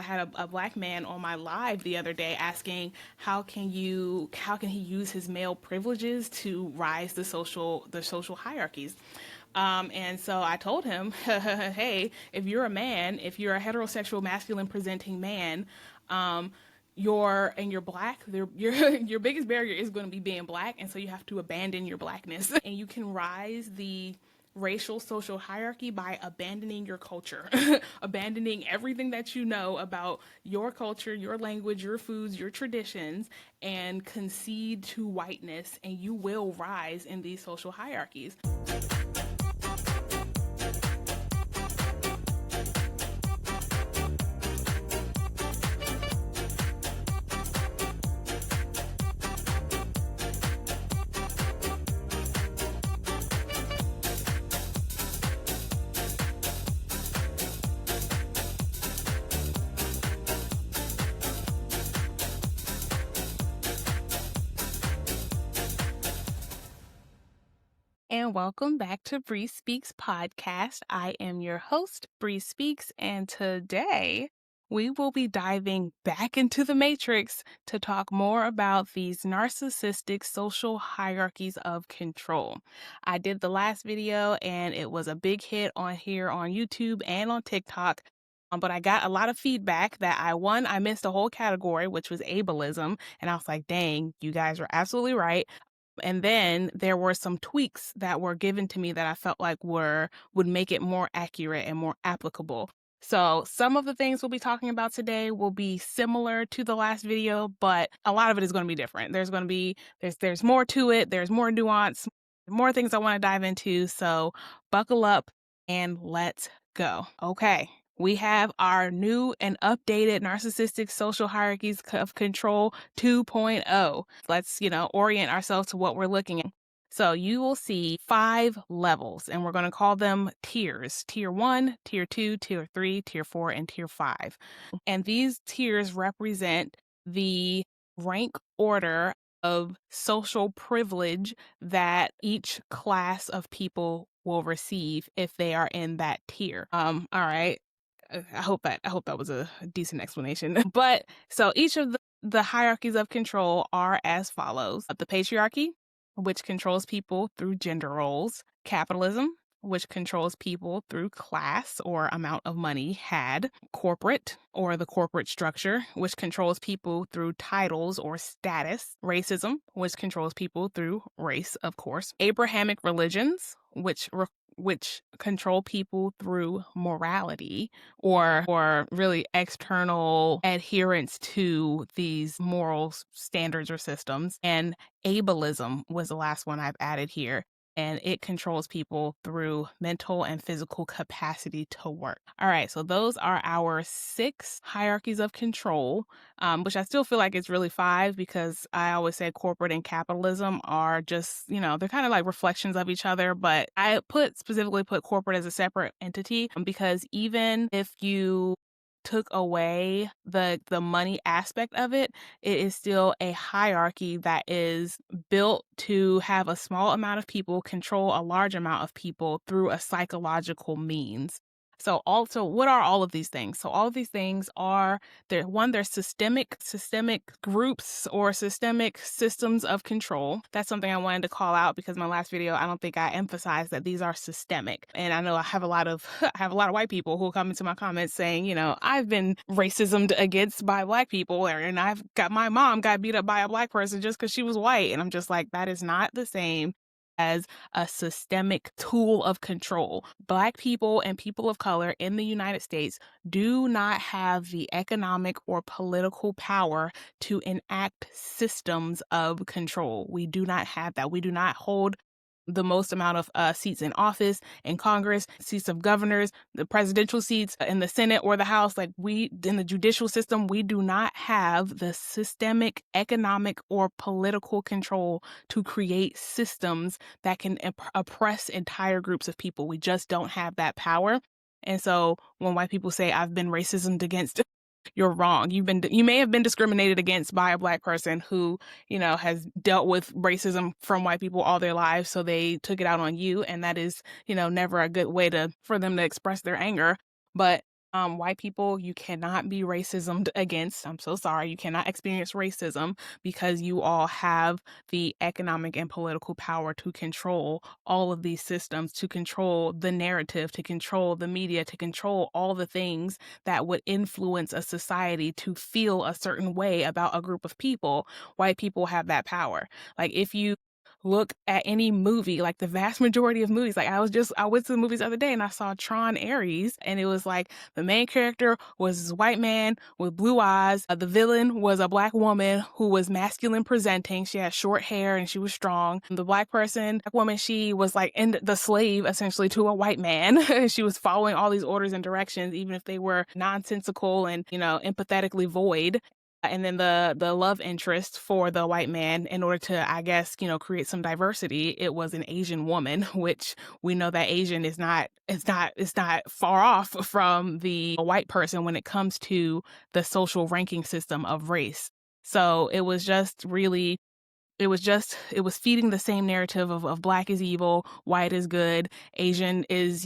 had a black man on my live the other day asking how can he use his male privileges to rise the social hierarchies. And so I told him, hey, if you're a man, if you're a heterosexual masculine presenting man, you're black, your biggest barrier is going to be being black, and so you have to abandon your blackness. And you can rise the racial social hierarchy by abandoning your culture, abandoning everything that you know about your culture, your language, your foods, your traditions, and concede to whiteness, and you will rise in these social hierarchies. And welcome back to Bri Speaks podcast. I am your host, Bri Speaks, and today we will be diving back into the matrix to talk more about these narcissistic social hierarchies of control. I did the last video and it was a big hit on here on YouTube and on TikTok. But I got a lot of feedback that I missed a whole category, which was ableism. And I was like, dang, you guys were absolutely right. And then there were some tweaks that were given to me that I felt like would make it more accurate and more applicable. So some of the things we'll be talking about today will be similar to the last video, but a lot of it is going to be different. There's more to it. There's more nuance, more things I want to dive into. So buckle up and let's go. Okay. We have our new and updated narcissistic social hierarchies of control 2.0. Let's, orient ourselves to what we're looking at. So you will see 5 levels, and we're going to call them tiers. Tier 1, Tier 2, Tier 3, Tier 4, and Tier 5. And these tiers represent the rank order of social privilege that each class of people will receive if they are in that tier. All right. I hope that was a decent explanation. But so each of the hierarchies of control are as follows: the patriarchy, which controls people through gender roles; capitalism, which controls people through class or amount of money had; corporate, or the corporate structure, which controls people through titles or status; racism, which controls people through race, of course; Abrahamic religions, which control people through morality or really external adherence to these moral standards or systems; and ableism was the last one I've added here, and it controls people through mental and physical capacity to work. All right, so those are our 6 hierarchies of control, which I still feel like it's really 5, because I always say corporate and capitalism are just, they're kind of like reflections of each other, but I specifically put corporate as a separate entity, because even if you took away the money aspect of it, it is still a hierarchy that is built to have a small amount of people control a large amount of people through a psychological means. So also, what are all of these things? So all of these things are, they're systemic groups or systemic systems of control. That's something I wanted to call out, because my last video, I don't think I emphasized that these are systemic. And I know I have a lot of white people who come into my comments saying, I've been racismed against by black people, and my mom got beat up by a black person just because she was white. And I'm just like, that is not the same as a systemic tool of control. Black people and people of color in the United States do not have the economic or political power to enact systems of control. We do not have that. We do not hold the most amount of seats in office, in Congress, seats of governors, the presidential seats in the Senate or the House. Like, in the judicial system, we do not have the systemic, economic, or political control to create systems that can oppress entire groups of people. We just don't have that power. And so when white people say, I've been racism against, you're wrong. You may have been discriminated against by a black person who, has dealt with racism from white people all their lives. So they took it out on you. And that is, never a good way for them to express their anger. But White people, you cannot be racism against. I'm so sorry. You cannot experience racism because you all have the economic and political power to control all of these systems, to control the narrative, to control the media, to control all the things that would influence a society to feel a certain way about a group of people. White people have that power. Like if you look at any movie, like the vast majority of movies, like I went to the movies the other day and I saw Tron Ares, and it was like the main character was this white man with blue eyes. The villain was a black woman who was masculine presenting. She had short hair and she was strong. The black woman, she was like the slave essentially to a white man. She was following all these orders and directions, even if they were nonsensical and, empathetically void. And then the love interest for the white man, in order to, I guess, create some diversity, it was an Asian woman, which we know that Asian is not, it's not far off from the white person when it comes to the social ranking system of race. So it was feeding the same narrative of black is evil, white is good, Asian is,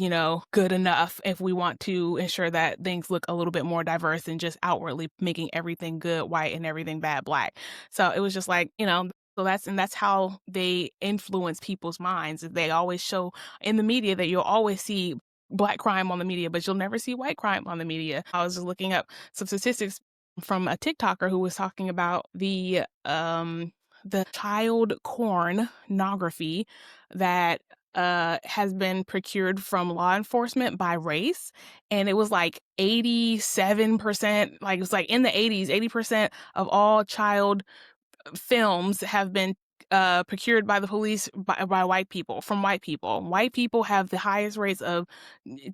good enough, if we want to ensure that things look a little bit more diverse than just outwardly making everything good white and everything bad black. So it was just like, so that's how they influence people's minds. They always show in the media that you'll always see black crime on the media, but you'll never see white crime on the media. I was just looking up some statistics from a TikToker who was talking about the child pornography that has been procured from law enforcement by race. And it was like 87%, like it was like in the 80s, 80% of all child films have been procured by the police by white people, from white people. White people have the highest rates of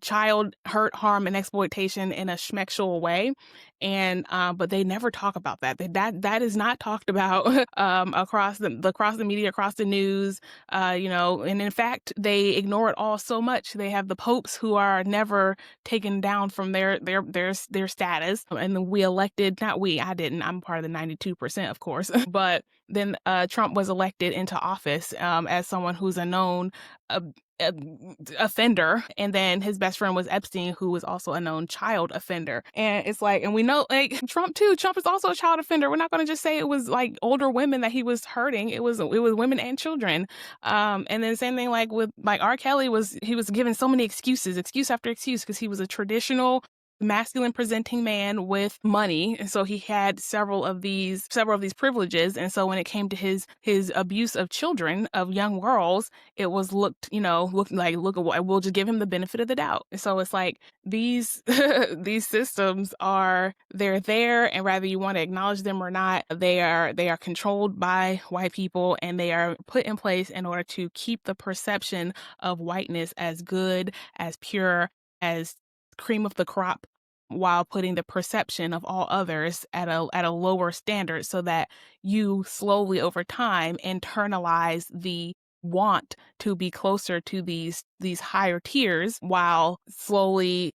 child hurt, harm, and exploitation in a schmexual way, and but they never talk about that. That is not talked about across the media, across the news. And in fact, they ignore it all so much. They have the popes who are never taken down from their status, and then we elected, not we, I didn't. I'm part of the 92%, of course, but then Trump was elected into office as someone who's a known uh, uh, offender, and then his best friend was Epstein, who was also a known child offender. And it's like, and we know, like, Trump too. Trump is also a child offender. We're not going to just say it was like older women that he was hurting. It was women and children. And then same thing like with like R. Kelly he was given so many excuses, excuse after excuse, because he was a traditional masculine presenting man with money, and so he had several of these privileges. And so when it came to his abuse of children, of young girls, it was looked like, we'll just give him the benefit of the doubt. So it's like these these systems they're there, and whether you want to acknowledge them or not, they are controlled by white people, and they are put in place in order to keep the perception of whiteness as good, as pure, as cream of the crop, while putting the perception of all others at a lower standard, so that you slowly over time internalize the want to be closer to these higher tiers, while slowly,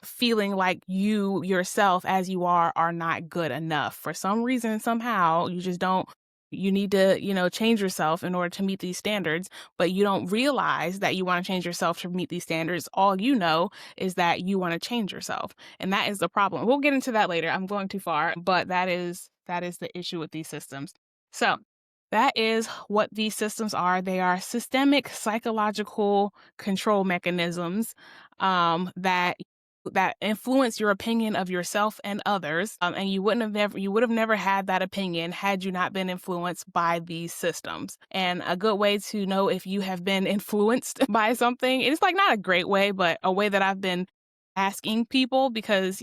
feeling like you yourself as you are not good enough. For some reason, somehow, you just don't you need to, change yourself in order to meet these standards, but you don't realize that you want to change yourself to meet these standards. All you know is that you want to change yourself. And that is the problem. We'll get into that later. I'm going too far, but that is the issue with these systems. So that is what these systems are. They are systemic psychological control mechanisms that influence your opinion of yourself and others. And you would have never had that opinion had you not been influenced by these systems. And a good way to know if you have been influenced by something, it's like not a great way, but a way that I've been asking people, because,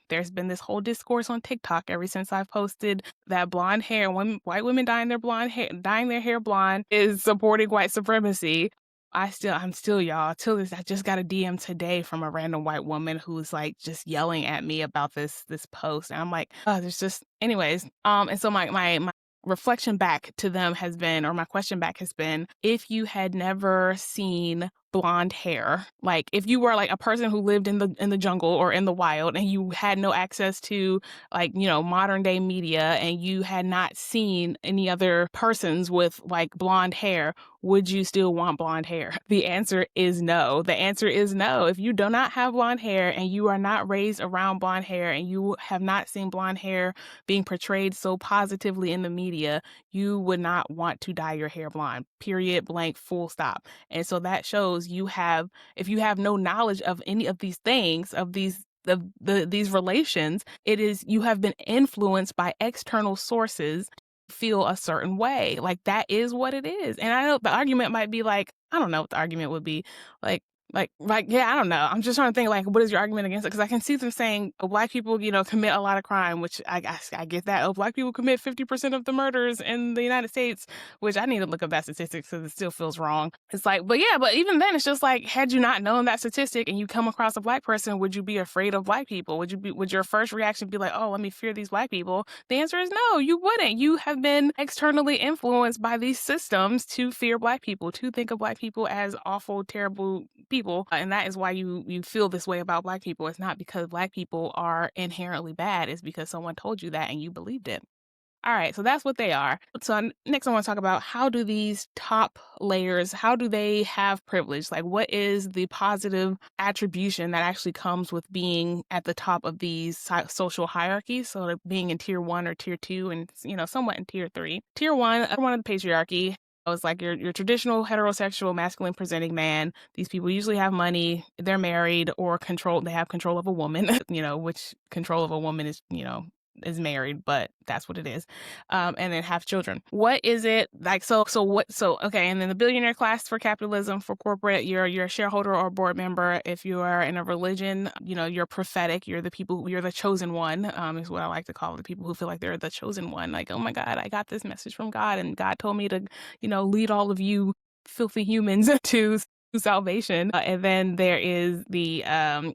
there's been this whole discourse on TikTok ever since I've posted that blonde hair, white women dyeing their hair blonde is supporting white supremacy. I'm still, y'all, till this, I just got a DM today from a random white woman who's like just yelling at me about this post. And I'm like, oh, there's just, anyways. And so my reflection back to them has been, or my question back has been, if you had never seen blonde hair, like if you were like a person who lived in the jungle or in the wild and you had no access to like, modern day media and you had not seen any other persons with like blonde hair, would you still want blonde hair? The answer is no. The answer is no. If you do not have blonde hair and you are not raised around blonde hair and you have not seen blonde hair being portrayed so positively in the media, you would not want to dye your hair blonde. Period, blank, full stop. And so that shows if you have no knowledge of any of these things, of these relations, it is you have been influenced by external sources feel a certain way. Like that is what it is. And I know the argument might be like, I don't know what the argument would be. Yeah, I don't know. I'm just trying to think like, what is your argument against it? Because I can see them saying, oh, Black people, commit a lot of crime, which I get that. Oh, Black people commit 50% of the murders in the United States, which I need to look up that statistic because it still feels wrong. It's like, but even then, it's just like, had you not known that statistic and you come across a Black person, would you be afraid of Black people? Would your first reaction be like, oh, let me fear these Black people? The answer is no, you wouldn't. You have been externally influenced by these systems to fear Black people, to think of Black people as awful, terrible people. And that is why you feel this way about Black people. It's not because Black people are inherently bad. It's because someone told you that and you believed it. All right, so that's what they are. So next I want to talk about how do these top layers, how do they have privilege? Like what is the positive attribution that actually comes with being at the top of these social hierarchies? So like being in tier 1 or tier 2 and, somewhat in tier 3. Tier 1 of the patriarchy. It's like your traditional heterosexual masculine presenting man. These people usually have money, they're married or they have control of a woman, which control of a woman is married, but that's what it is. And then have children. What is it like? Okay. And then the billionaire class for capitalism, for corporate, you're a shareholder or board member. If you are in a religion, you're prophetic. You're the chosen one, is what I like to call the people who feel like they're the chosen one. Like, oh my God, I got this message from God and God told me to, lead all of you filthy humans to salvation. And then there is the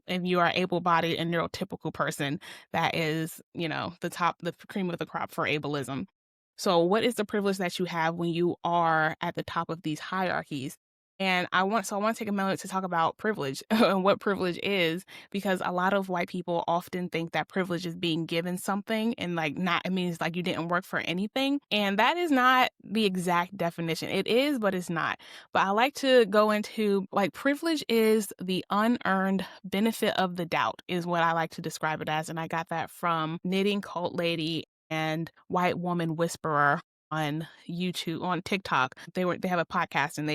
if you are able-bodied and neurotypical person, that is, the cream of the crop for ableism. So what is the privilege that you have when you are at the top of these hierarchies? And I want to take a moment to talk about privilege and what privilege is, because a lot of white people often think that privilege is being given something and it means like you didn't work for anything. And that is not the exact definition. It is, but it's not. But I like to go into like privilege is the unearned benefit of the doubt is what I like to describe it as. And I got that from Knitting Cult Lady and White Woman Whisperer on YouTube, on TikTok. They have a podcast and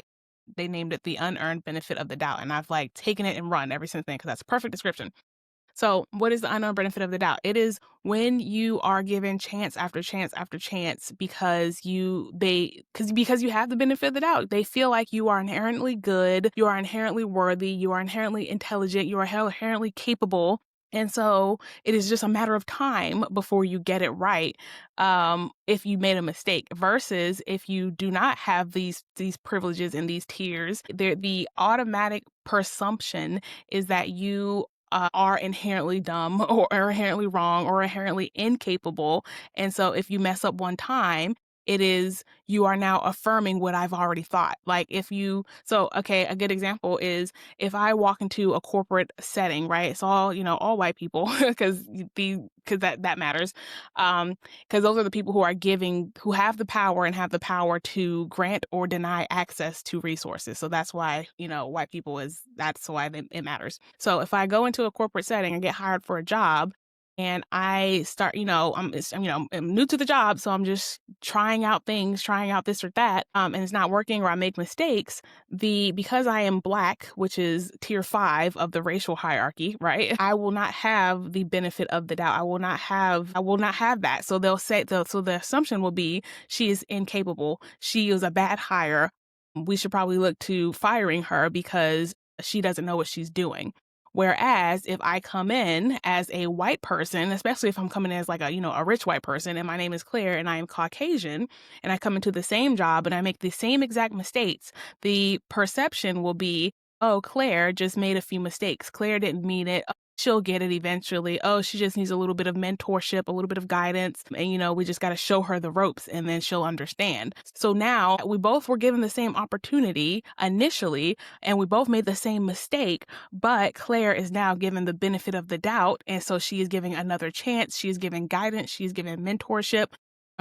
they named it the unearned benefit of the doubt. And I've like taken it and run ever since then because that's a perfect description. So what is the unknown benefit of the doubt? It is when you are given chance after chance after chance because you have the benefit of the doubt. They feel like you are inherently good, you are inherently worthy, you are inherently intelligent, you are inherently capable. And so it is just a matter of time before you get it right, if you made a mistake, versus if you do not have these privileges and these tiers, the automatic presumption is that you are inherently dumb or inherently wrong or inherently incapable. And so if you mess up one time, you are now affirming what I've already thought. Like a good example is if I walk into a corporate setting, right? It's all, all white people because that matters. Because those are the people who have the power and have the power to grant or deny access to resources. So that's why, white people it matters. So if I go into a corporate setting and get hired for a job, and I start, I'm new to the job, so I'm just trying out things, trying out this or that, and it's not working or I make mistakes. Because I am Black, which is tier 5 of the racial hierarchy, right? I will not have the benefit of the doubt. I will not have that. So they'll say, so the assumption will be she is incapable. She is a bad hire. We should probably look to firing her because she doesn't know what she's doing. Whereas if I come in as a white person, especially if I'm coming in as like a rich white person and my name is Claire and I am Caucasian and I come into the same job and I make the same exact mistakes, the perception will be, oh, Claire just made a few mistakes. Claire didn't mean it. she'll get it eventually. Oh, she just needs a little bit of mentorship, a little bit of guidance. And, we just got to show her the ropes and then she'll understand. So now we both were given the same opportunity initially, and we both made the same mistake, but Claire is now given the benefit of the doubt. And so she is giving another chance. She is giving guidance. She is giving mentorship.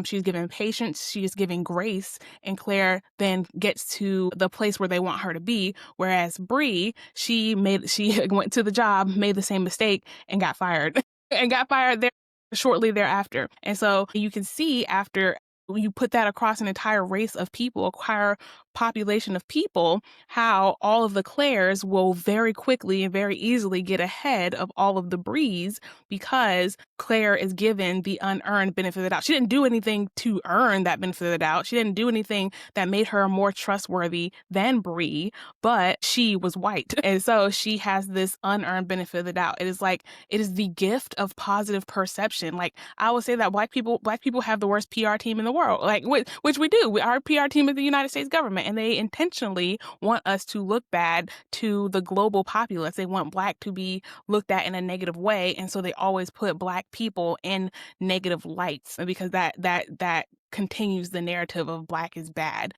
She's giving patience, she is giving grace, and Claire then gets to the place where they want her to be. Whereas Bri, she went to the job, made the same mistake, and got fired, and got fired there shortly thereafter. And so you can see after you put that across an entire race of people, entire population of people, how all of the Claires will very quickly and very easily get ahead of all of the Bris because Claire is given the unearned benefit of the doubt. She didn't do anything to earn that benefit of the doubt. She didn't do anything that made her more trustworthy than Bri, but she was white. And so she has this unearned benefit of the doubt. It is the gift of positive perception. Like, I would say that black people have the worst PR team in the world, like which we do. Our PR team is the United States government, and they intentionally want us to look bad to the global populace. They want Black to be looked at in a negative way, and so they always put Black people in negative lights because that continues the narrative of Black is bad.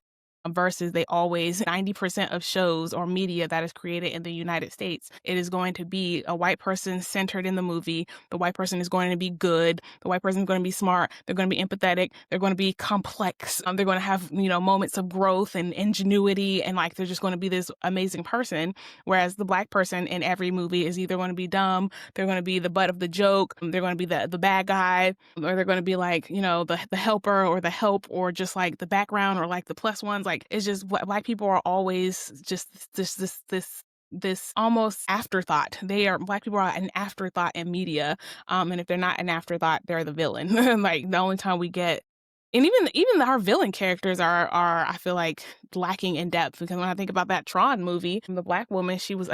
Versus they always, 90% of shows or media that is created in the United States, it is going to be a white person centered in the movie. The white person is going to be good. The white person is going to be smart. They're going to be empathetic. They're going to be complex. They're going to have, moments of growth and ingenuity, and like they're just going to be this amazing person. Whereas the Black person in every movie is either going to be dumb, they're going to be the butt of the joke, they're going to be the bad guy, or they're going to be like, the helper or the help, or just like the background, or like the plus ones. Like, it's just Black people are always just this almost afterthought. Black people are an afterthought in media. And if they're not an afterthought, they're the villain. Like, the only time we get, and even our villain characters are I feel like lacking in depth, because when I think about that Tron movie, the Black woman, she was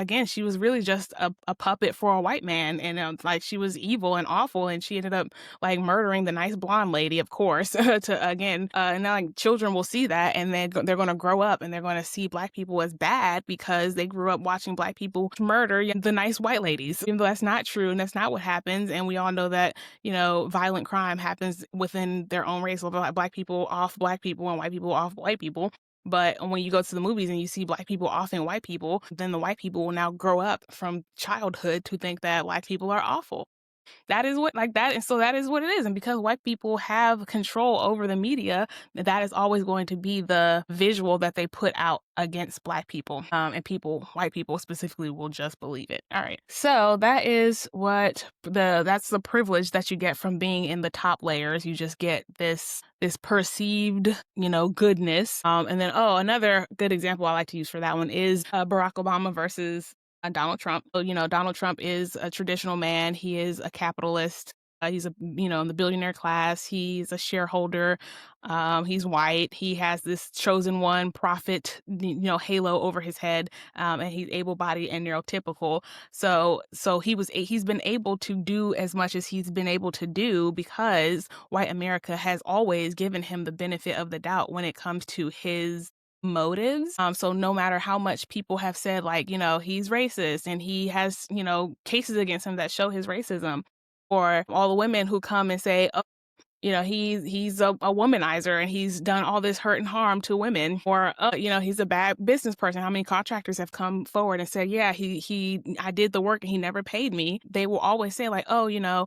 really just a puppet for a white man, and like she was evil and awful, and she ended up like murdering the nice blonde lady, of course, and now like children will see that, and then they're going to grow up and they're going to see Black people as bad because they grew up watching Black people murder the nice white ladies, even though that's not true and that's not what happens. And we all know that violent crime happens within their own race, Black people off Black people and white people off white people. But when you go to the movies and you see Black people offing white people, then the white people will now grow up from childhood to think that Black people are awful. That is what, like that. And so that is what it is. And because white people have control over the media, that is always going to be the visual that they put out against Black people. And white people specifically, will just believe it. All right. So that is that's the privilege that you get from being in the top layers. You just get this perceived, goodness. And then, another good example I like to use for that one is Barack Obama versus Donald Trump. So, Donald Trump is a traditional man. He is a capitalist. He's in the billionaire class. He's a shareholder. He's white. He has this chosen one prophet, halo over his head. And he's able-bodied and neurotypical. So he's been able to do as much as he's been able to do because white America has always given him the benefit of the doubt when it comes to his motives. So no matter how much people have said, like, he's racist and he has, cases against him that show his racism, or all the women who come and say, oh, he's a womanizer and he's done all this hurt and harm to women, or he's a bad business person. How many contractors have come forward and said, yeah, I did the work and he never paid me. They will always say, like, oh,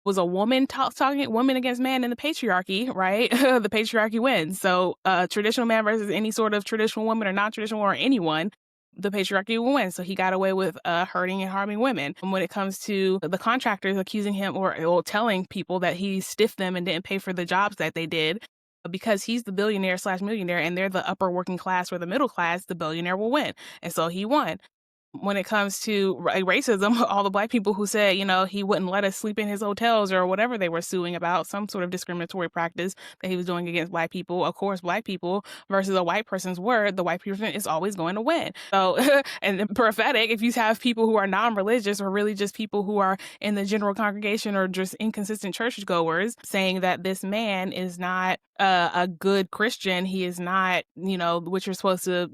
was a woman talking woman against man in the patriarchy, right? The patriarchy wins. So traditional man versus any sort of traditional woman or non-traditional or anyone, the patriarchy will win. So he got away with hurting and harming women. And when it comes to the contractors accusing him or telling people that he stiffed them and didn't pay for the jobs that they did, because he's the billionaire/millionaire and they're the upper working class or the middle class, the billionaire will win. And so he won. When it comes to racism, all the Black people who said, he wouldn't let us sleep in his hotels or whatever they were suing about, some sort of discriminatory practice that he was doing against Black people. Of course, Black people versus a white person's word, the white person is always going to win. So, and prophetic, if you have people who are non-religious or really just people who are in the general congregation or just inconsistent churchgoers saying that this man is not a good Christian, he is not, what you're supposed to,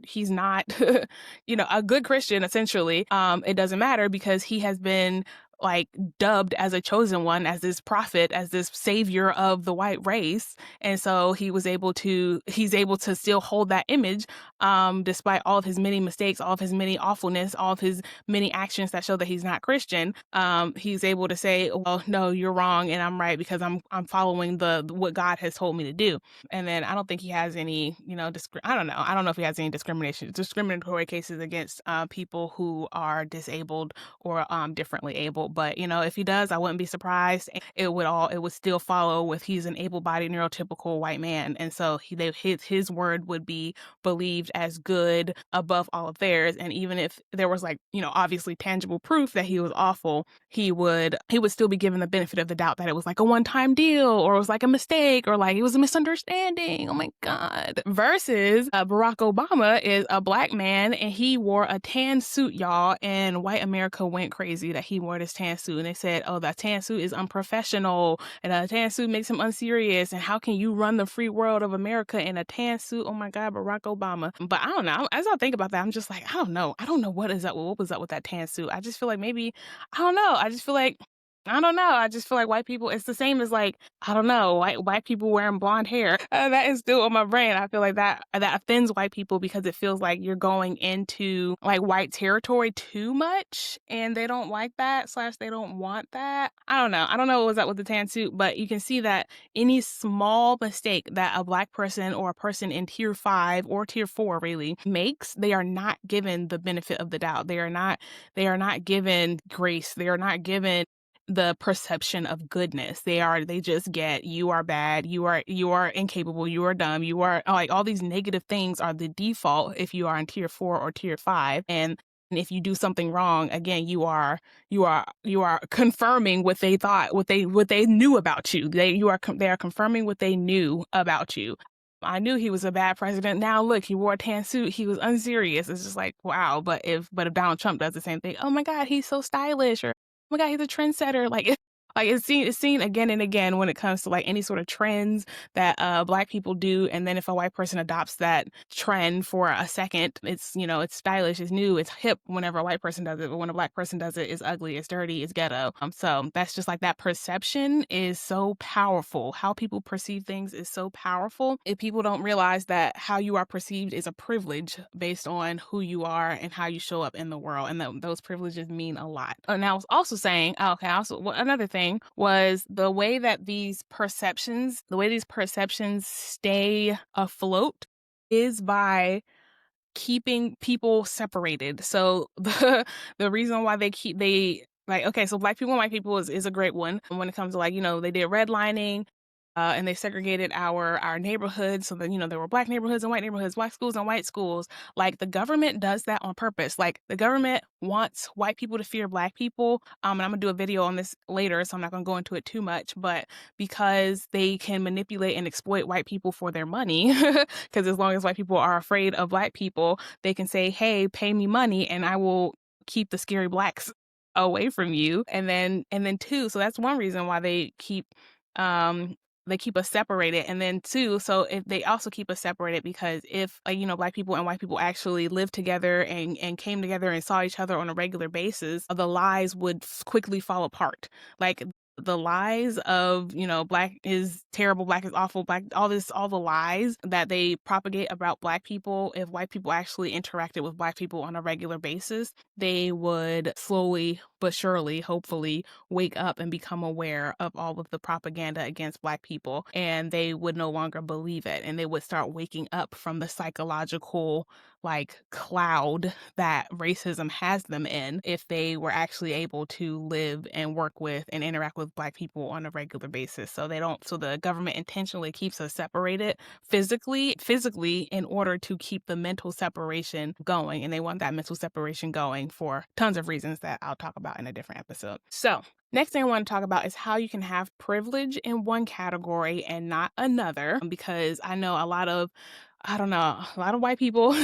he's not, a good good Christian, essentially, it doesn't matter because he has been like dubbed as a chosen one, as this prophet, as this savior of the white race. And so he's able to still hold that image, despite all of his many mistakes, all of his many awfulness, all of his many actions that show that he's not Christian. He's able to say, well, no, you're wrong and I'm right because I'm following what God has told me to do. And then I don't think he has any, I don't know. I don't know if he has any discriminatory cases against people who are disabled or differently able. But if he does, I wouldn't be surprised. It would still follow with he's an able-bodied neurotypical white man, and so his word would be believed as good above all of theirs. And even if there was obviously tangible proof that he was awful, he would still be given the benefit of the doubt that it was like a one-time deal, or it was like a mistake, or like it was a misunderstanding. Oh my God. Versus Barack Obama is a black man and he wore a tan suit, y'all, and white America went crazy that he wore this tan suit, and they said, oh, that tan suit is unprofessional and a tan suit makes him unserious, and how can you run the free world of America in a tan suit? Oh my God, Barack Obama. But I don't know, as I think about that, I'm just like, I don't know what was up with that tan suit. I just feel like maybe, I don't know, I just feel like white people, it's the same as like, I don't know, white people wearing blonde hair. That is still on my brain. I feel like that offends white people because it feels like you're going into like white territory too much, and they don't like that / they don't want that. I don't know what was up with the tan suit, but you can see that any small mistake that a black person or a person in tier 5 or tier 4 really makes, they are not given the benefit of the doubt. They are not given grace. They are not given the perception of goodness. They just get, you are bad, you are incapable, you are dumb, you are like, all these negative things are the default if you are in tier 4 or tier 5. And if you do something wrong, again, you are confirming what they thought, what they knew about you. They are confirming what they knew about you. I knew he was a bad president. Now look, he wore a tan suit. He was unserious. It's just like, wow. But if Donald Trump does the same thing, oh my God, he's so stylish, or oh my God, he's a trendsetter. It's seen again and again when it comes to like any sort of trends that black people do. And then if a white person adopts that trend for a second, it's stylish, it's new, it's hip whenever a white person does it. But when a black person does it, it's ugly, it's dirty, it's ghetto. So that's just like, that perception is so powerful. How people perceive things is so powerful. If people don't realize that how you are perceived is a privilege based on who you are and how you show up in the world, and those privileges mean a lot. And I was also saying, another thing was the way these perceptions stay afloat is by keeping people separated. So the reason why so black people and white people is a great one when it comes to they did redlining. And they segregated our neighborhoods so that, there were black neighborhoods and white neighborhoods, black schools and white schools. Like, the government does that on purpose. Like, the government wants white people to fear black people. And I'm going to do a video on this later, so I'm not going to go into it too much. But because they can manipulate and exploit white people for their money, because as long as white people are afraid of black people, they can say, hey, pay me money and I will keep the scary blacks away from you. And then two, so that's one reason why they keep us separated. And then two, so if they also keep us separated because if black people and white people actually lived together and came together and saw each other on a regular basis, the lies would quickly fall apart. Like, the lies of, black is terrible, black is awful, black, all the lies that they propagate about black people, if white people actually interacted with black people on a regular basis, they would slowly but surely, hopefully, wake up and become aware of all of the propaganda against black people, and they would no longer believe it, and they would start waking up from the psychological cloud that racism has them in, if they were actually able to live and work with and interact with black people on a regular basis. So the government intentionally keeps us separated physically in order to keep the mental separation going, and they want that mental separation going for tons of reasons that I'll talk about in a different episode. So next thing I want to talk about is how you can have privilege in one category and not another, because I know a lot of white people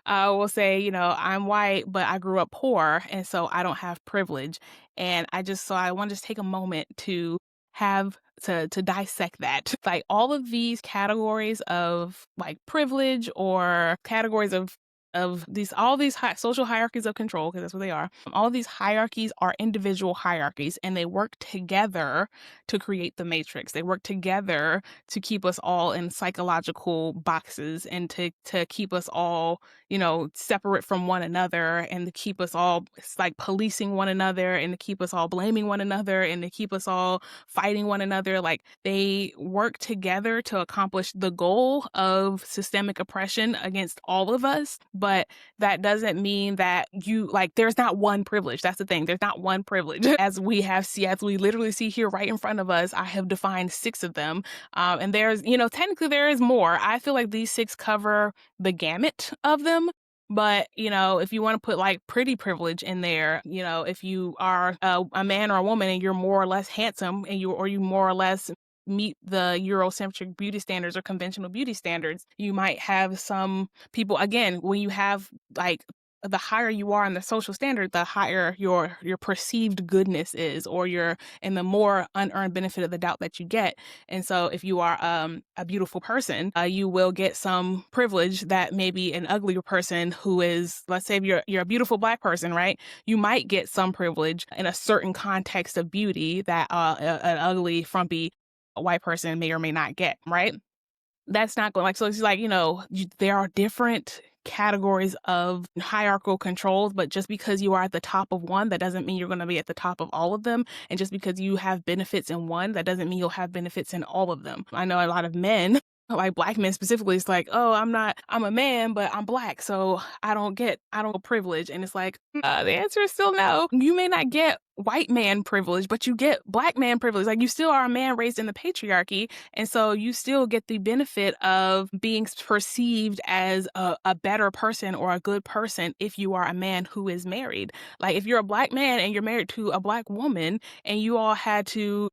will say, I'm white, but I grew up poor, and so I don't have privilege. And I want to just take a moment to dissect that. Like, all of these categories of privilege, or categories of of these all these social hierarchies of control, because that's what they are. All of these hierarchies are individual hierarchies, and they work together to create the matrix. They work together to keep us all in psychological boxes, and to keep us all, separate from one another, and to keep us all, it's like, policing one another, and to keep us all blaming one another, and to keep us all fighting one another. Like, they work together to accomplish the goal of systemic oppression against all of us. But that doesn't mean that there's not one privilege. That's the thing. There's not one privilege. As we literally see here right in front of us, I have defined 6 of them. And there's, technically there is more. I feel like these 6 cover the gamut of them. But, if you want to put like pretty privilege in there, if you are a man or a woman and you're more or less handsome, and you more or less meet the Eurocentric beauty standards or conventional beauty standards, you might have some people, again, when you have, like, the higher you are in the social standard, the higher your perceived goodness is, and the more unearned benefit of the doubt that you get. And so if you are a beautiful person, you will get some privilege that maybe an uglier person who is, let's say if you're a beautiful Black person, right? You might get some privilege in a certain context of beauty that an ugly, frumpy white person may or may not get, right? That's not going, like, so it's like, there are different categories of hierarchical controls, but just because you are at the top of one, that doesn't mean you're going to be at the top of all of them. And just because you have benefits in one, that doesn't mean you'll have benefits in all of them. I know a lot of men, like Black men specifically, it's like, oh, I'm a man, but I'm Black, so I don't get privilege. And it's like, the answer is still no. You may not get white man privilege, but you get Black man privilege. Like, you still are a man raised in the patriarchy, and so you still get the benefit of being perceived as a better person or a good person if you are a man who is married. Like, if you're a Black man and you're married to a Black woman, and you all had to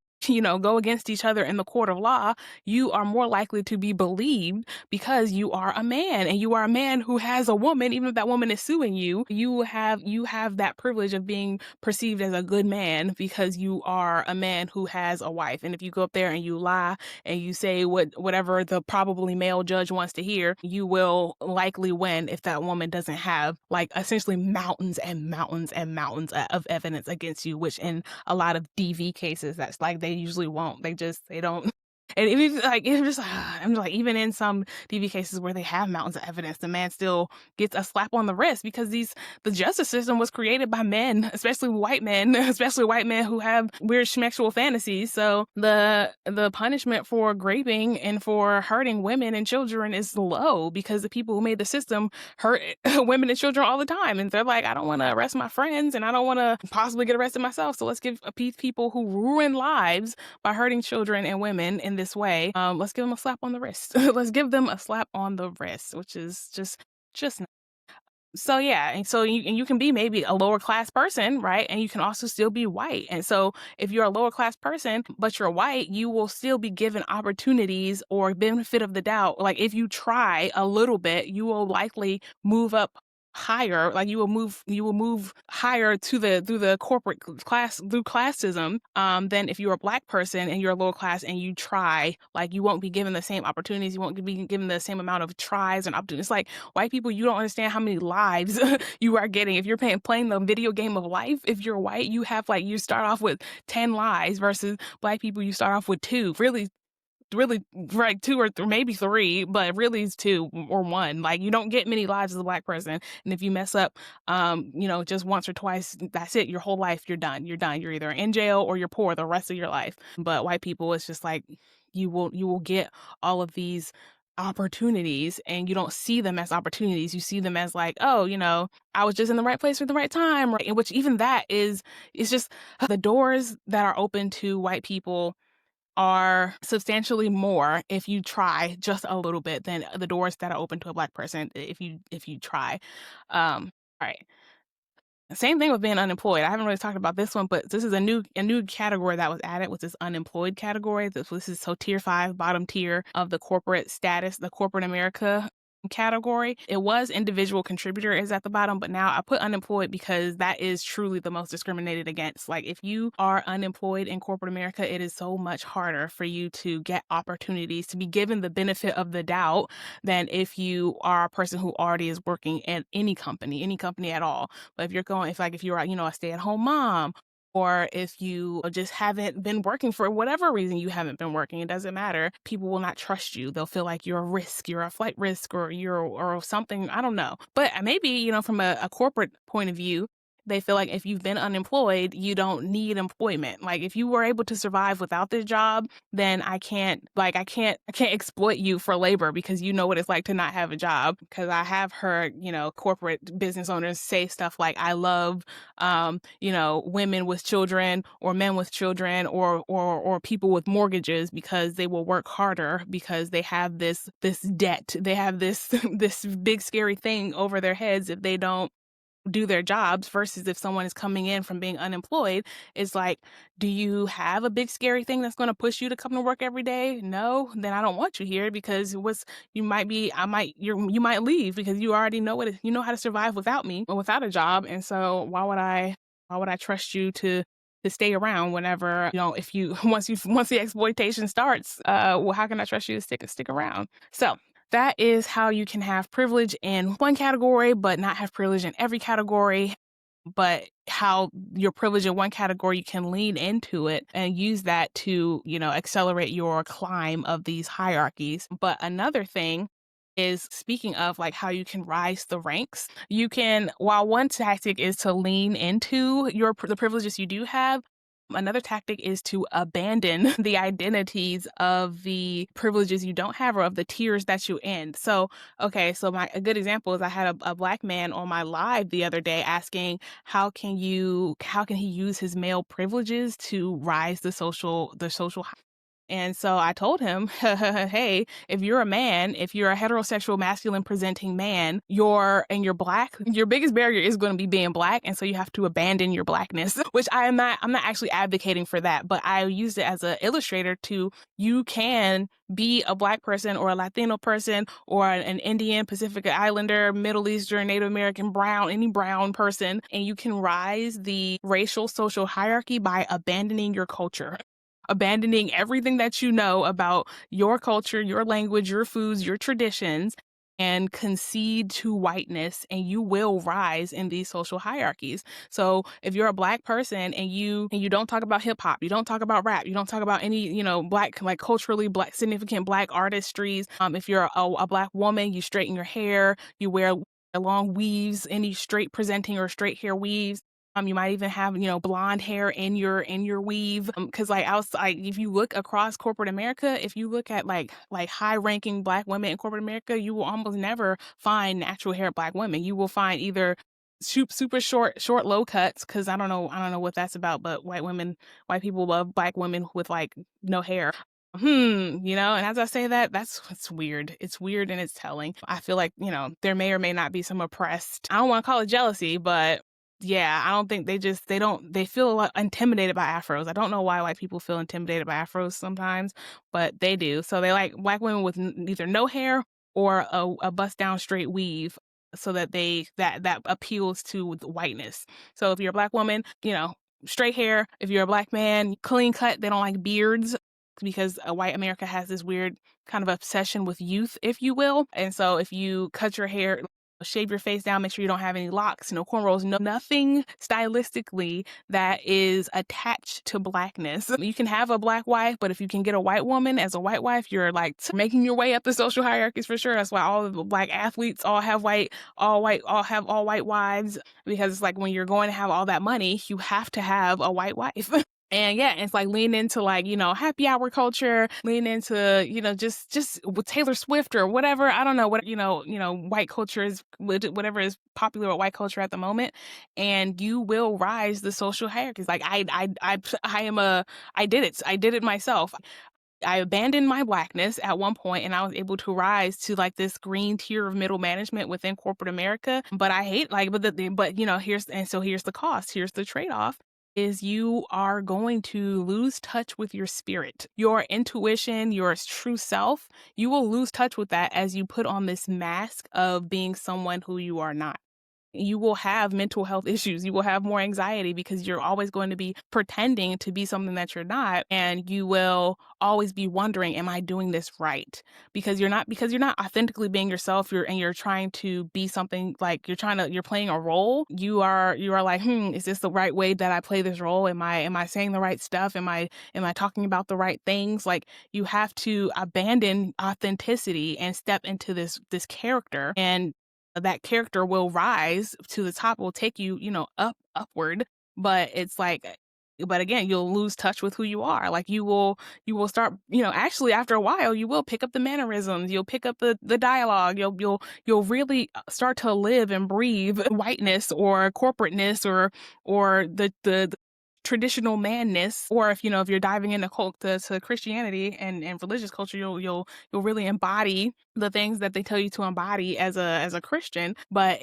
go against each other in the court of law, you are more likely to be believed because you are a man, and you are a man who has a woman. Even if that woman is suing you, you have that privilege of being perceived as a good man because you are a man who has a wife. And if you go up there and you lie and you say whatever the probably male judge wants to hear, you will likely win if that woman doesn't have, like, essentially mountains and mountains and mountains of evidence against you, which in a lot of DV cases, that's like, they usually won't. They don't. And I'm just like, even in some DV cases where they have mountains of evidence, the man still gets a slap on the wrist because the justice system was created by men, especially white men, who have weird sexual fantasies. So the punishment for raping and for hurting women and children is low because the people who made the system hurt women and children all the time. And they're like, I don't want to arrest my friends, and I don't want to possibly get arrested myself. So let's give people who ruin lives by hurting children and women in this way, let's give them a slap on the wrist. Let's give them a slap on the wrist, which is just so, yeah. And so you can be maybe a lower class person, right? And you can also still be white. And so if you're a lower class person but you're white, you will still be given opportunities or benefit of the doubt. Like, if you try a little bit, you will likely move up higher. Like, you will move higher through the corporate class, through classism, than if you're a Black person and you're a lower class and you try. Like, you won't be given the same opportunities, you won't be given the same amount of tries and opportunities. Like, white people, you don't understand how many lives you are getting if you're playing the video game of life. If you're white, you start off with 10 lives, versus Black people, you start off with 2. Really, right, 2 or maybe 3, but really it's 2 or 1. Like, you don't get many lives as a Black person, and if you mess up just once or twice, that's it. Your whole life, you're done. You're either in jail or you're poor the rest of your life. But white people, it's just like, you will get all of these opportunities, and you don't see them as opportunities. You see them as like, oh, I was just in the right place at the right time, right? And which, even that is just the doors that are open to white people are substantially more if you try just a little bit than the doors that are open to a Black person if you try. Right. Same thing with being unemployed. I haven't really talked about this one, but this is a new category that was added, which is unemployed category. This is so tier 5, bottom tier of the corporate status, the corporate America category. It was individual contributor is at the bottom, but now I put unemployed because that is truly the most discriminated against. Like if you are unemployed in corporate America, it is so much harder for you to get opportunities, to be given the benefit of the doubt than if you are a person who already is working at any company at all. But if you are, a stay-at-home mom, or if you just haven't been working for whatever reason you haven't been working, it doesn't matter. People will not trust you. They'll feel like you're a risk, you're a flight risk, or something. I don't know. But maybe, from a corporate point of view, they feel like if you've been unemployed, you don't need employment. Like if you were able to survive without this job, then I can't exploit you for labor because you know what it's like to not have a job. Because I have heard, corporate business owners say stuff like, I love, women with children or men with children or people with mortgages because they will work harder because they have this debt. They have this, this big scary thing over their heads if they don't do their jobs, versus if someone is coming in from being unemployed, it's like, do you have a big scary thing that's going to push you to come to work every day? No, then I don't want you here because you might leave because you already know you know how to survive without me or without a job. And so why would I trust you to stay around whenever, if you once the exploitation starts, well, how can I trust you to stick around? So that is how you can have privilege in one category, but not have privilege in every category. But how your privilege in one category, you can lean into it and use that to, accelerate your climb of these hierarchies. But another thing is, speaking of like how you can rise the ranks, while one tactic is to lean into the privileges you do have, another tactic is to abandon the identities of the privileges you don't have or of the tiers that you're in. So, a good example is I had a Black man on my live the other day asking how can he use his male privileges to rise the social. And so I told him, hey, if you're a man, if you're a heterosexual masculine presenting man, you're Black, your biggest barrier is going to be being Black. And so you have to abandon your Blackness, which I'm not actually advocating for that, but I used it as an illustrator you can be a Black person or a Latino person or an Indian, Pacific Islander, Middle Eastern, Native American, brown, any brown person, and you can rise the racial social hierarchy by abandoning your culture. Abandoning everything that you know about your culture, your language, your foods, your traditions, and concede to whiteness, and you will rise in these social hierarchies. So if you're a Black person and you don't talk about hip hop, you don't talk about rap, you don't talk about any, Black, like culturally Black, significant Black artistries. If you're a Black woman, you straighten your hair, you wear long weaves, any straight presenting or straight hair weaves. You might even have, blonde hair in your weave. Cause if you look across corporate America, if you look at like high ranking Black women in corporate America, you will almost never find natural hair Black women. You will find either super short low cuts. Cause I don't know what that's about, but white people love Black women with like no hair. And as I say that, it's weird. It's weird and it's telling. I feel like, there may or may not be some oppressed, I don't want to call it jealousy, but yeah, I don't think they feel a lot intimidated by afros. I don't know why white people feel intimidated by afros sometimes, but they do. So they like Black women with either no hair or a bust down straight weave, so that that appeals to the whiteness. So if you're a Black woman, straight hair. If you're a Black man, clean cut. They don't like beards because white America has this weird kind of obsession with youth, if you will. And so if you cut your hair, shave your face down, make sure you don't have any locks, no cornrows, nothing stylistically that is attached to Blackness. You can have a Black wife, but if you can get a white woman as a white wife, you're like making your way up the social hierarchies for sure. That's why all of the Black athletes all have all white wives, because it's like when you're going to have all that money, you have to have a white wife. And yeah, it's like lean into happy hour culture, lean into, just with Taylor Swift or whatever. I don't know what, white culture is, whatever is popular with white culture at the moment. And you will rise the social hierarchies. Like I did it. I did it myself. I abandoned my Blackness at one point and I was able to rise to like this green tier of middle management within corporate America. But I hate here's the cost. Here's the trade-off. is you are going to lose touch with your spirit, your intuition, your true self. You will lose touch with that as you put on this mask of being someone who you are not. You will have mental health issues. You will have more anxiety because you're always going to be pretending to be something that you're not. And you will always be wondering, am I doing this right? Because you're not authentically being yourself. You're trying to be something like you're playing a role. You are like, is this the right way that I play this role? Am I saying the right stuff? Am I talking about the right things? Like you have to abandon authenticity and step into this character, and that character will rise to the top, will take you, upward. But it's like, but again, you'll lose touch with who you are. Like you will start, actually after a while, you will pick up the mannerisms, you'll pick up the dialogue, you'll really start to live and breathe whiteness or corporateness or the traditional manness. Or if you're diving into to Christianity and religious culture, you'll really embody the things that they tell you to embody as a Christian. But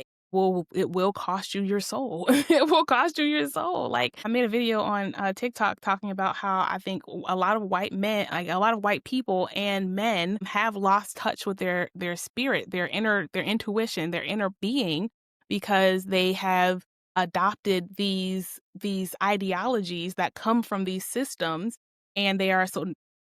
it will cost you your soul. It will cost you your soul. Like I made a video on TikTok talking about how I think a lot of white men, like a lot of white people and men, have lost touch with their spirit, their intuition, their inner being, because they have adopted these ideologies that come from these systems, and they are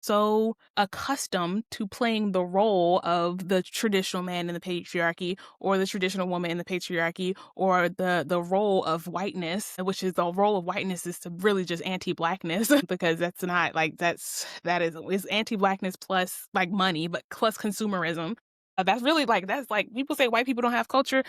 so accustomed to playing the role of the traditional man in the patriarchy, or the traditional woman in the patriarchy, or the role of whiteness, which is the role of whiteness is to really just anti-blackness because that's not like is anti-blackness plus like money, but plus consumerism. That's really like that's like people say white people don't have culture.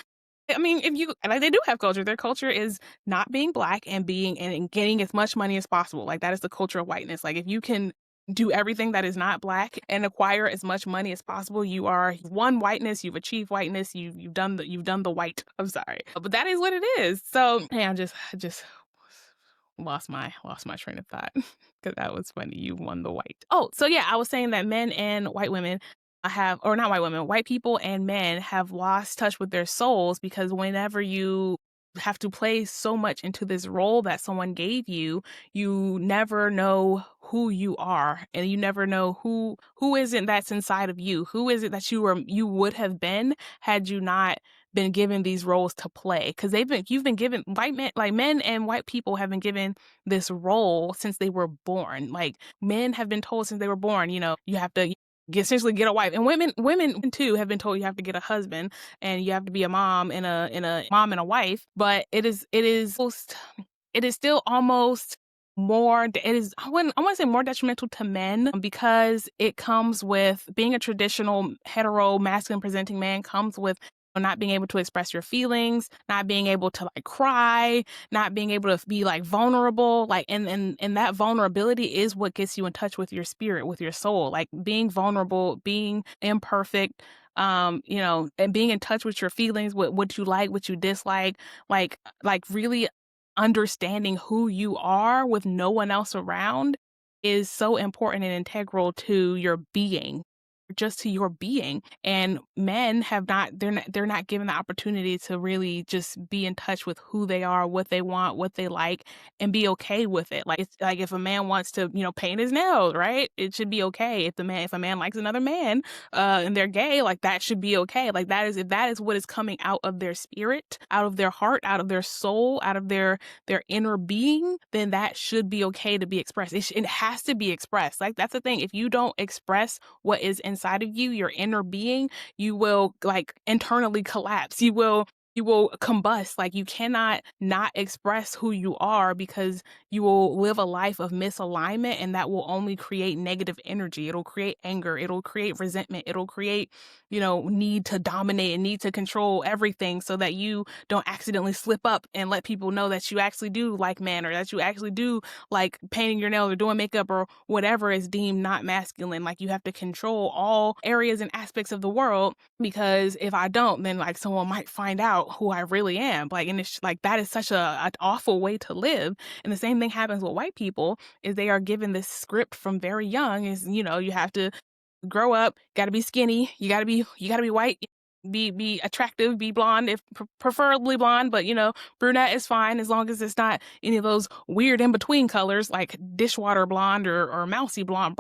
I mean, if you like, they do have culture. Their culture is not being black and getting as much money as possible. Like that is the culture of whiteness. Like if you can do everything that is not black and acquire as much money as possible, you are one whiteness. You've achieved whiteness. You've done the white. I'm sorry, but that is what it is. So hey, I just lost my train of thought because that was funny. You won the white. Oh, so yeah, I was saying that men and white women or not white women, white people and men have lost touch with their souls, because whenever you have to play so much into this role that someone gave you, you never know who you are, and you never know who is it that's inside of you. Who is it that you would have been had you not been given these roles to play? Because you've been given, white men, like men and white people have been given this role since they were born. Like men have been told since they were born, you have to essentially get a wife, and women too have been told you have to get a husband, and you have to be a mom and a mom and a wife. But it is still almost more. It is I want to say more detrimental to men, because it comes with being a traditional hetero masculine presenting man, comes with not being able to express your feelings, not being able to like cry, not being able to be like vulnerable, like and that vulnerability is what gets you in touch with your spirit, with your soul. Like being vulnerable, being imperfect, and being in touch with your feelings, what you like, what you dislike, like really understanding who you are with no one else around is so important and integral to your being, just to your being. And men have not they're not given the opportunity to really just be in touch with who they are, what they want, what they like, and be okay with it. Like it's like if a man wants to, paint his nails, right? It should be okay. If a man likes another man, and they're gay, like that should be okay. Like if that is what is coming out of their spirit, out of their heart, out of their soul, out of their inner being, then that should be okay to be expressed. It has to be expressed. Like that's the thing. If you don't express what is inside of you, your inner being, you will like internally collapse. You will combust. Like you cannot not express who you are, because you will live a life of misalignment, and that will only create negative energy. It'll create anger. It'll create resentment. It'll create, need to dominate and need to control everything, so that you don't accidentally slip up and let people know that you actually do like men, or that you actually do like painting your nails or doing makeup or whatever is deemed not masculine. Like you have to control all areas and aspects of the world, because if I don't, then like someone might find out who I really am. Like, and it's like that is such an awful way to live. And the same thing happens with white people, is they are given this script from very young, is you have to grow up, got to be skinny, you got to be white, be attractive, be blonde, if preferably blonde, but brunette is fine as long as it's not any of those weird in between colors like dishwater blonde or mousy blonde,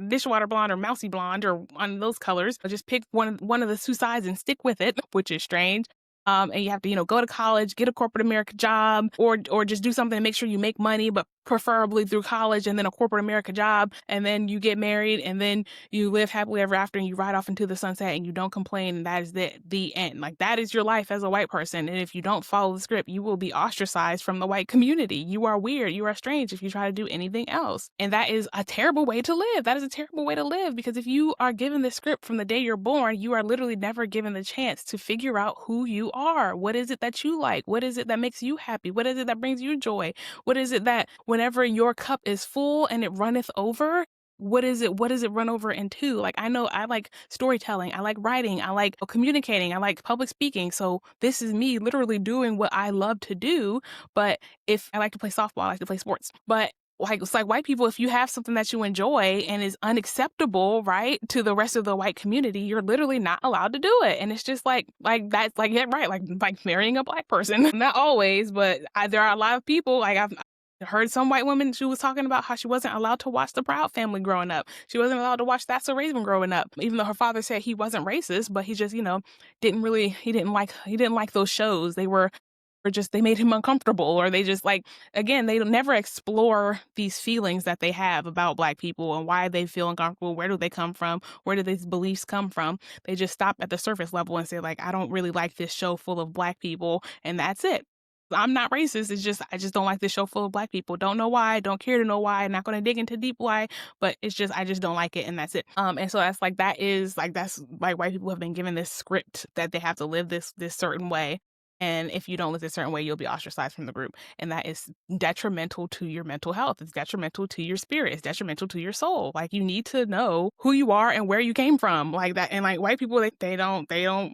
dishwater blonde or mousy blonde, or one of those colors. Just pick one of the two sides and stick with it, which is strange. And you have to, go to college, get a corporate America job, or just do something to make sure you make money, but preferably through college and then a corporate America job, and then you get married, and then you live happily ever after, and you ride off into the sunset, and you don't complain, and that is the end. Like, that is your life as a white person, and if you don't follow the script, you will be ostracized from the white community. You are weird, you are strange if you try to do anything else, and that is a terrible way to live. That is a terrible way to live, because if you are given the script from the day you're born, you are literally never given the chance to figure out who you are. What is it that you like? What is it that makes you happy? What is it that brings you joy? What is it that whenever your cup is full and it runneth over, what does it run over into? Like, I know I like storytelling, I like writing, I like communicating, I like public speaking. So this is me literally doing what I love to do. But if I like to play softball, I like to play sports. But like, it's like white people, if you have something that you enjoy and is unacceptable, right, to the rest of the white community, you're literally not allowed to do it. And it's just like that's like, yeah, right, like marrying a black person. Not always, but there are a lot of people, like I've heard some white woman, she was talking about how she wasn't allowed to watch the Proud Family growing up. She wasn't allowed to watch That's So Raven growing up, even though her father said he wasn't racist, but he just, he didn't like those shows. They made him uncomfortable, or they just, like, again, they never explore these feelings that they have about black people and why they feel uncomfortable. Where do they come from? Where do these beliefs come from? They just stop at the surface level and say, like, I don't really like this show full of black people, and that's it. I'm not racist. It's just, I just don't like this show full of black people. Don't know why. Don't care to know why. Not going to dig into deep why. But it's just, I just don't like it, and that's it. And so that's like, that's like, white people have been given this script that they have to live this certain way. And if you don't live a certain way, you'll be ostracized from the group. And that is detrimental to your mental health. It's detrimental to your spirit. It's detrimental to your soul. Like, you need to know who you are and where you came from, like that. And like, white people, they don't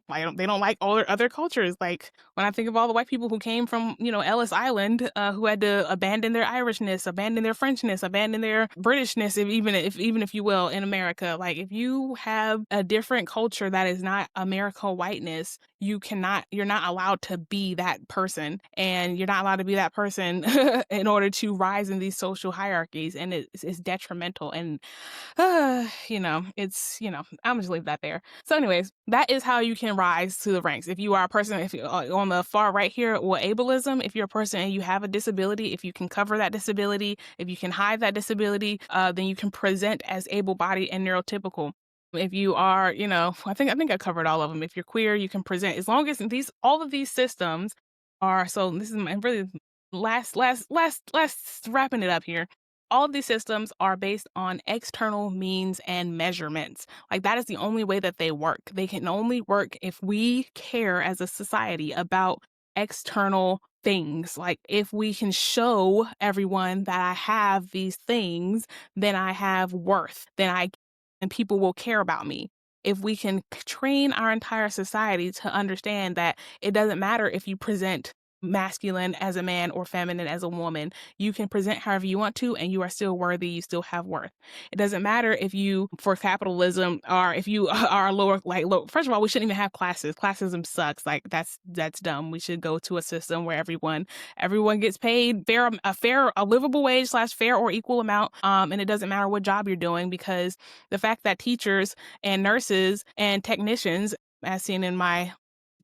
like all other cultures. Like, when I think of all the white people who came from, Ellis Island, who had to abandon their Irishness, abandon their Frenchness, abandon their Britishness, if you will, in America. Like, if you have a different culture that is not America whiteness, you're not allowed to be that person, and you're not allowed to be that person in order to rise in these social hierarchies, and it's detrimental. And I'm just leave that there. So anyways, that is how you can rise to the ranks. If you are a person, if you're on the far right here, or ableism, if you're a person and you have a disability, if you can cover that disability, if you can hide that disability, then you can present as able-bodied and neurotypical. If you are, I think I covered all of them. If you're queer, you can present, as long as all of these systems are. So this is my really last wrapping it up here. All of these systems are based on external means and measurements. Like, that is the only way that they work. They can only work if we care as a society about external things. Like, if we can show everyone that I have these things, then I have worth. And people will care about me. If we can train our entire society to understand that it doesn't matter if you present masculine as a man or feminine as a woman, you can present however you want to, and you are still worthy, you still have worth. It doesn't matter if you, for capitalism, or if you are lower, first of all, we shouldn't even have classes. Classism sucks. Like, that's dumb. We should go to a system where everyone gets paid a livable wage / fair or equal amount. And it doesn't matter what job you're doing, because the fact that teachers and nurses and technicians, as seen in my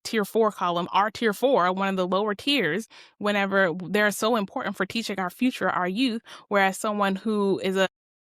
tier 4 column, are tier 4, one of the lower tiers, whenever they're so important for teaching our future, our youth, whereas someone who is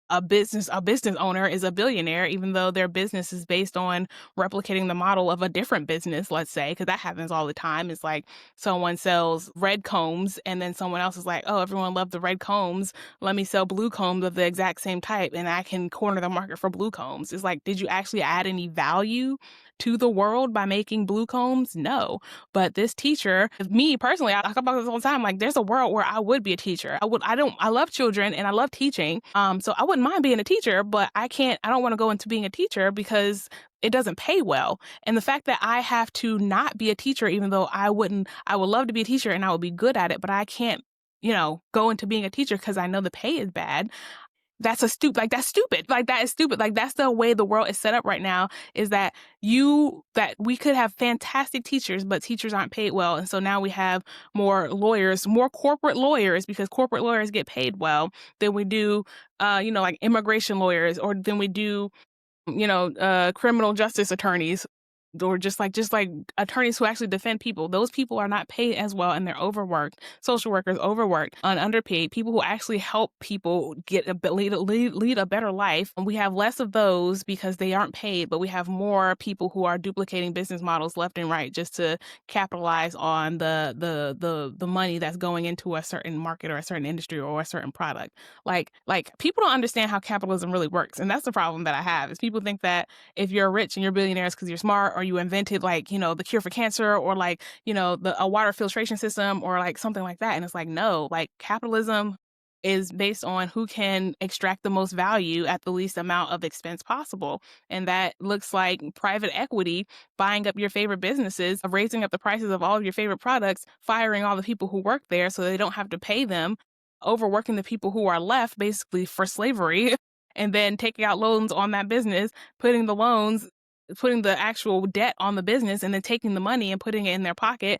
a business owner is a billionaire, even though their business is based on replicating the model of a different business, let's say, because that happens all the time. It's like someone sells red combs, and then someone else is like, oh, everyone loved the red combs, let me sell blue combs of the exact same type, and I can corner the market for blue combs. It's like, did you actually add any value to the world by making blue combs? No. But this teacher, me personally, I talk about this all the time. Like, there's a world where I would be a teacher. I love children and I love teaching. So I wouldn't mind being a teacher, but I don't want to go into being a teacher because it doesn't pay well. And the fact that I have to not be a teacher, even though I would love to be a teacher and I would be good at it, but I can't, go into being a teacher because I know the pay is bad. that's stupid. Like, that is stupid. Like, that's the way the world is set up right now, is that we could have fantastic teachers, but teachers aren't paid well. And so now we have more lawyers, more corporate lawyers, because corporate lawyers get paid well than we do, like immigration lawyers, or than we do criminal justice attorneys, or just like attorneys who actually defend people. Those people are not paid as well, and they're overworked. Social workers overworked and underpaid. People who actually help people lead a better life. And we have less of those because they aren't paid, but we have more people who are duplicating business models left and right just to capitalize on the money that's going into a certain market or a certain industry or a certain product. Like people don't understand how capitalism really works, and that's the problem that I have. Is people think that if you're rich and you're billionaires because you're smart, or you invented the cure for cancer, or a water filtration system, or like something like that. And it's like, no, like capitalism is based on who can extract the most value at the least amount of expense possible. And that looks like private equity buying up your favorite businesses, raising up the prices of all of your favorite products, firing all the people who work there so they don't have to pay them, overworking the people who are left basically for slavery, and then taking out loans on that business, putting the actual debt on the business, and then taking the money and putting it in their pocket,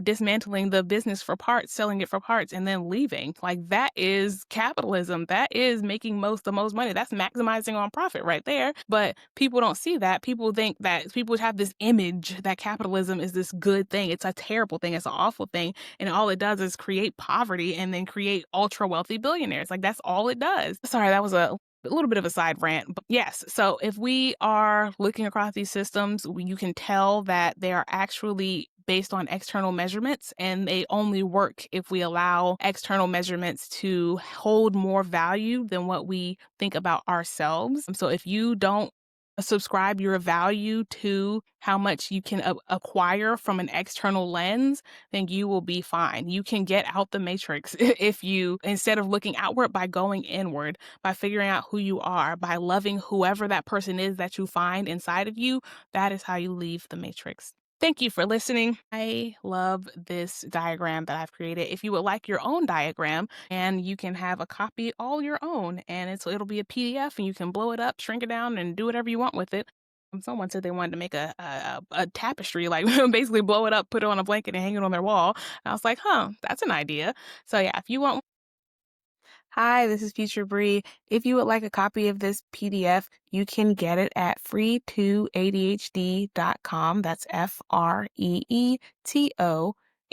dismantling the business for parts, selling it for parts, and then leaving. Like, that is capitalism. That is making the most money. That's maximizing on profit right there. But people don't see that. People think that people have this image that capitalism is this good thing. It's a terrible thing. It's an awful thing. And all it does is create poverty and then create ultra wealthy billionaires. Like, that's all it does. Sorry, that was a little bit of a side rant, but yes. So if we are looking across these systems, you can tell that they are actually based on external measurements, and they only work if we allow external measurements to hold more value than what we think about ourselves. So if you don't subscribe your value to how much you can acquire from an external lens, then you will be fine. You can get out the matrix if you, instead of looking outward, by going inward, by figuring out who you are, by loving whoever that person is that you find inside of you. That is how you leave the matrix. Thank you for listening. I love this diagram that I've created. If you would like your own diagram, and you can have a copy all your own, and it'll be a PDF, and you can blow it up, shrink it down, and do whatever you want with it. Someone said they wanted to make a tapestry, like basically blow it up, put it on a blanket, and hang it on their wall. And I was like, that's an idea. So yeah, if you want. Hi, this is Future Bri. If you would like a copy of this PDF, you can get it at free2adhd.com. That's FREETO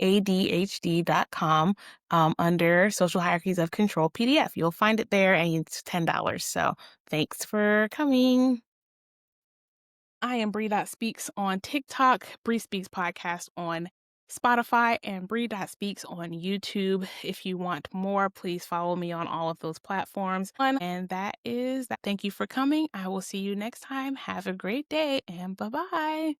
ADHD.com, under Social Hierarchies of Control PDF. You'll find it there, and it's $10. So thanks for coming. I am Bri Speaks on TikTok, Bri Speaks Podcast on Spotify, and Bri Speaks on YouTube. If you want more, please follow me on all of those platforms. And that is that. Thank you for coming. I will see you next time. Have a great day, and bye-bye.